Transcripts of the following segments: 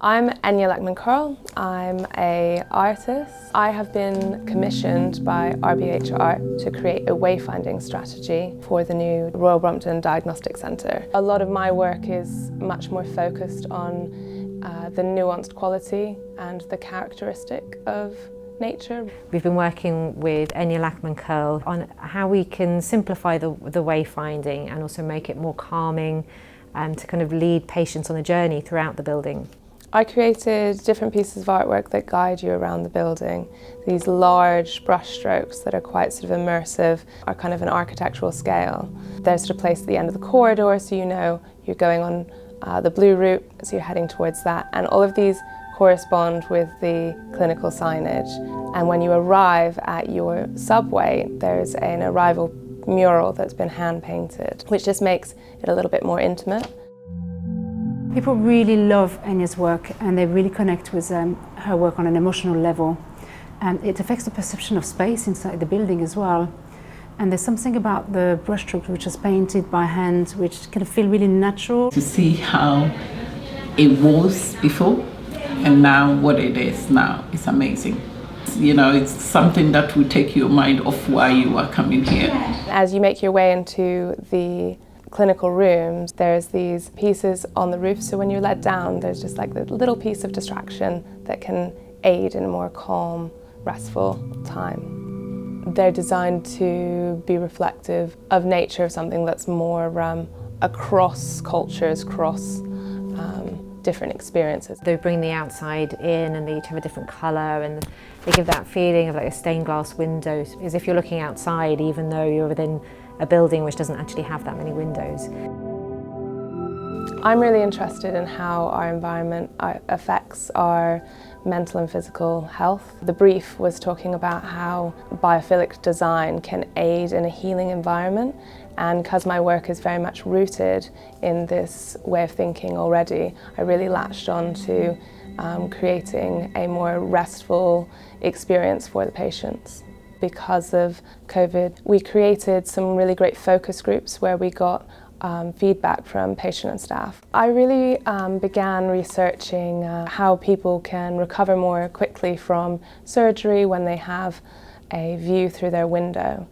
I'm Enya Lachman-Curl. I'm an artist. I have been commissioned by RBH Art to create a wayfinding strategy for the new Royal Brompton Diagnostic Centre. A lot of my work is much more focused on the nuanced quality and the characteristic of nature. We've been working with Enya Lachman-Curl on how we can simplify the wayfinding and also make it more calming to kind of lead patients on a journey throughout the building. I created different pieces of artwork that guide you around the building. These large brush strokes that are quite sort of immersive are kind of an architectural scale. There's sort of place at the end of the corridor, so you know you're going on the blue route, so you're heading towards that. And all of these correspond with the clinical signage. And when you arrive at your subway, there's an arrival mural that's been hand painted, which just makes it a little bit more intimate. People really love Enya's work and they really connect with her work on an emotional level. And it affects the perception of space inside the building as well. And there's something about the brushstroke which is painted by hand which can feel really natural. To see how it was before and now what it is now is amazing. You know, it's something that will take your mind off why you are coming here. As you make your way into the clinical rooms, there's these pieces on the roof, so when you're let down there's just like a little piece of distraction that can aid in a more calm, restful time. They're designed to be reflective of nature, of something that's more across cultures, across different experiences. They bring the outside in and they each have a different colour and they give that feeling of like a stained glass window, as if you're looking outside even though you're within a building which doesn't actually have that many windows. I'm really interested in how our environment affects our mental and physical health. The brief was talking about how biophilic design can aid in a healing environment, and because my work is very much rooted in this way of thinking already, I really latched on to creating a more restful experience for the patients. Because of COVID, we created some really great focus groups where we got feedback from patient and staff. I really began researching how people can recover more quickly from surgery when they have a view through their window.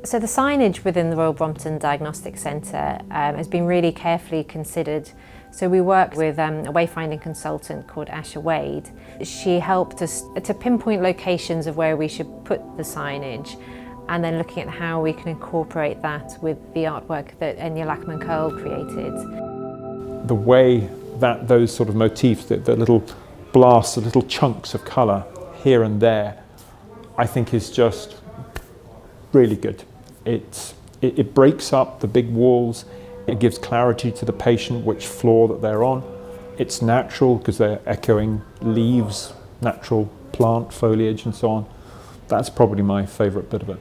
So the signage within the Royal Brompton Diagnostic Centre has been really carefully considered. So we worked with a wayfinding consultant called Asha Wade. She helped us to pinpoint locations of where we should put the signage, and then looking at how we can incorporate that with the artwork that Enya Lachman-Curl created. The way that those sort of motifs, the little blasts, the little chunks of colour here and there, I think is just really good. It breaks up the big walls. It gives clarity to the patient which floor that they're on. It's natural because they're echoing leaves, natural plant foliage and so on. That's probably my favourite bit of it.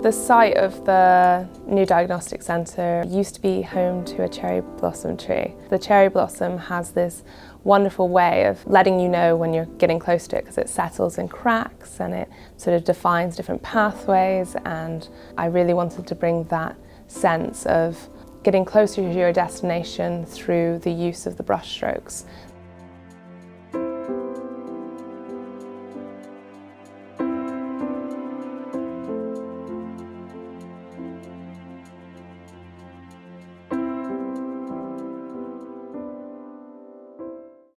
The site of the new diagnostic centre used to be home to a cherry blossom tree. The cherry blossom has this wonderful way of letting you know when you're getting close to it because it settles in cracks and it sort of defines different pathways, and I really wanted to bring that sense of getting closer to your destination through the use of the brush strokes.